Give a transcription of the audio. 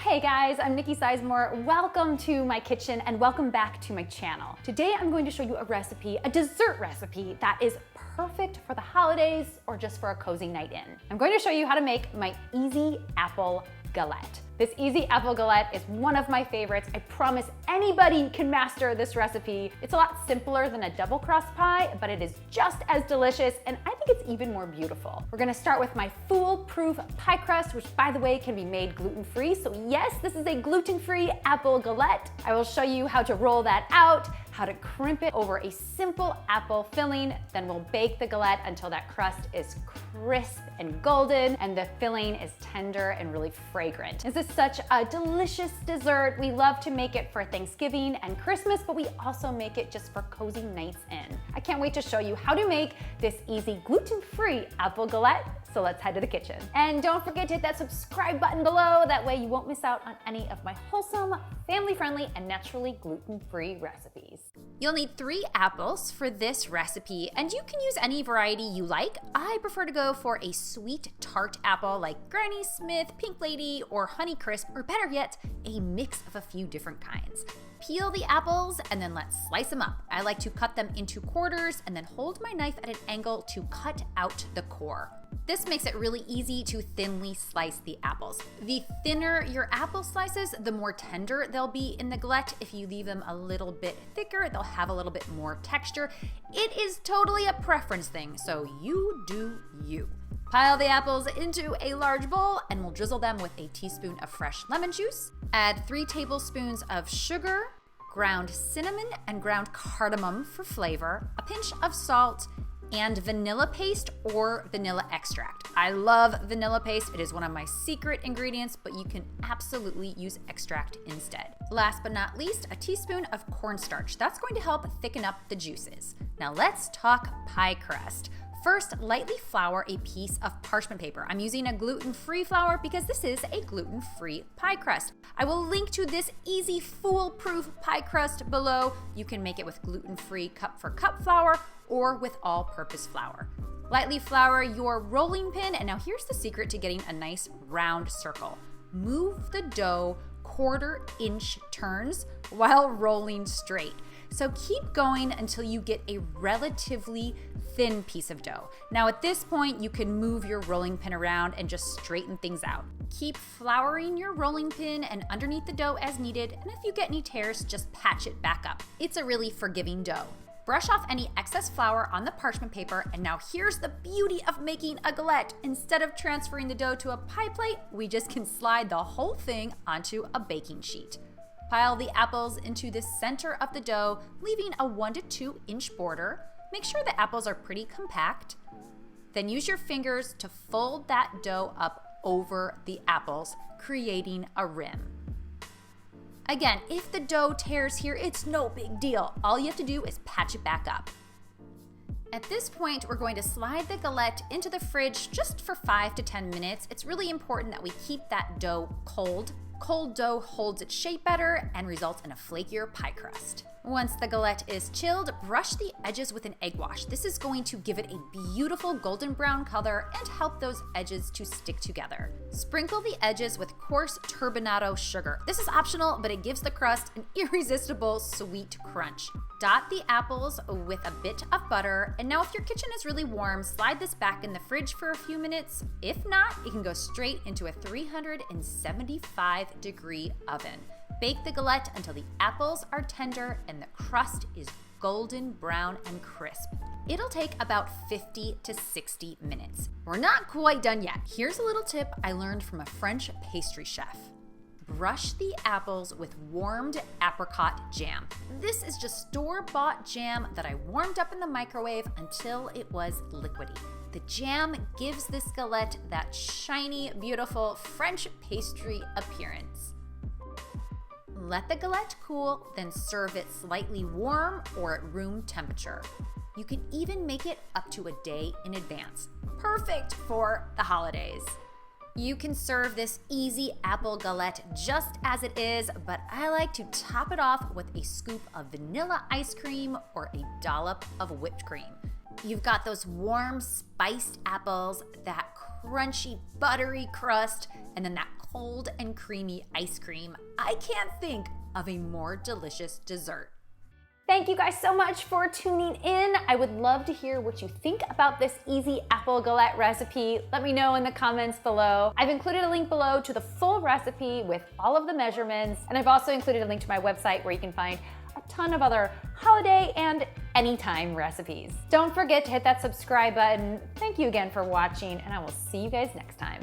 Hey guys, I'm Nicki Sizemore. Welcome to my kitchen and welcome back to my channel. Today I'm going to show you a recipe, a dessert recipe that is perfect for the holidays or just for a cozy night in. I'm going to show you how to make my easy apple galette. This easy apple galette is one of my favorites. I promise anybody can master this recipe. It's a lot simpler than a double crust pie, but it is just as delicious, and I think it's even more beautiful. We're gonna start with my foolproof pie crust, which by the way can be made gluten-free. So yes, this is a gluten-free apple galette. I will show you how to roll that out, how to crimp it over a simple apple filling. Then we'll bake the galette until that crust is crisp and golden and the filling is tender and really fragrant. This is such a delicious dessert. We love to make it for Thanksgiving and Christmas, but we also make it just for cozy nights in. I can't wait to show you how to make this easy gluten-free apple galette. So let's head to the kitchen. And don't forget to hit that subscribe button below. That way you won't miss out on any of my wholesome, family-friendly, and naturally gluten-free recipes. You'll need 3 apples for this recipe, and you can use any variety you like. I prefer to go for a sweet tart apple like Granny Smith, Pink Lady, or Honeycrisp, or better yet, a mix of a few different kinds. Peel the apples and then let's slice them up. I like to cut them into quarters and then hold my knife at an angle to cut out the core. This makes it really easy to thinly slice the apples. The thinner your apple slices, the more tender they'll be in the galette. If you leave them a little bit thicker, they'll have a little bit more texture. It is totally a preference thing, so you do you. Pile the apples into a large bowl and we'll drizzle them with a teaspoon of fresh lemon juice. Add 3 tablespoons of sugar, ground cinnamon and ground cardamom for flavor, a pinch of salt, and vanilla paste or vanilla extract. I love vanilla paste. It is one of my secret ingredients, but you can absolutely use extract instead. Last but not least, a teaspoon of cornstarch. That's going to help thicken up the juices. Now let's talk pie crust. First, lightly flour a piece of parchment paper. I'm using a gluten-free flour because this is a gluten-free pie crust. I will link to this easy foolproof pie crust below. You can make it with gluten-free cup-for-cup flour or with all-purpose flour. Lightly flour your rolling pin, and now here's the secret to getting a nice round circle. Move the dough 1/4 inch turns while rolling straight. So keep going until you get a relatively thin piece of dough. Now at this point, you can move your rolling pin around and just straighten things out. Keep flouring your rolling pin and underneath the dough as needed, and if you get any tears, just patch it back up. It's a really forgiving dough. Brush off any excess flour on the parchment paper, and now here's the beauty of making a galette. Instead of transferring the dough to a pie plate, we just can slide the whole thing onto a baking sheet. Pile the apples into the center of the dough, leaving a 1 to 2 inch border. Make sure the apples are pretty compact. Then use your fingers to fold that dough up over the apples, creating a rim. Again, if the dough tears here, it's no big deal. All you have to do is patch it back up. At this point, we're going to slide the galette into the fridge just for 5 to 10 minutes. It's really important that we keep that dough cold. Cold dough holds its shape better and results in a flakier pie crust. Once the galette is chilled, brush the edges with an egg wash. This is going to give it a beautiful golden brown color and help those edges to stick together. Sprinkle the edges with coarse turbinado sugar. This is optional, but it gives the crust an irresistible sweet crunch. Dot the apples with a bit of butter, and now if your kitchen is really warm, slide this back in the fridge for a few minutes. If not, it can go straight into a 375-degree oven. Bake the galette until the apples are tender and the crust is golden brown and crisp. It'll take about 50 to 60 minutes. We're not quite done yet. Here's a little tip I learned from a French pastry chef. Brush the apples with warmed apricot jam. This is just store-bought jam that I warmed up in the microwave until it was liquidy. The jam gives this galette that shiny, beautiful French pastry appearance. Let the galette cool, then serve it slightly warm or at room temperature. You can even make it up to a day in advance. Perfect for the holidays. You can serve this easy apple galette just as it is, but I like to top it off with a scoop of vanilla ice cream or a dollop of whipped cream. You've got those warm, spiced apples, that crunchy, buttery crust, and then that cold and creamy ice cream. I can't think of a more delicious dessert. Thank you guys so much for tuning in. I would love to hear what you think about this easy apple galette recipe. Let me know in the comments below. I've included a link below to the full recipe with all of the measurements, and I've also included a link to my website where you can find a ton of other holiday and anytime recipes. Don't forget to hit that subscribe button. Thank you again for watching, and I will see you guys next time.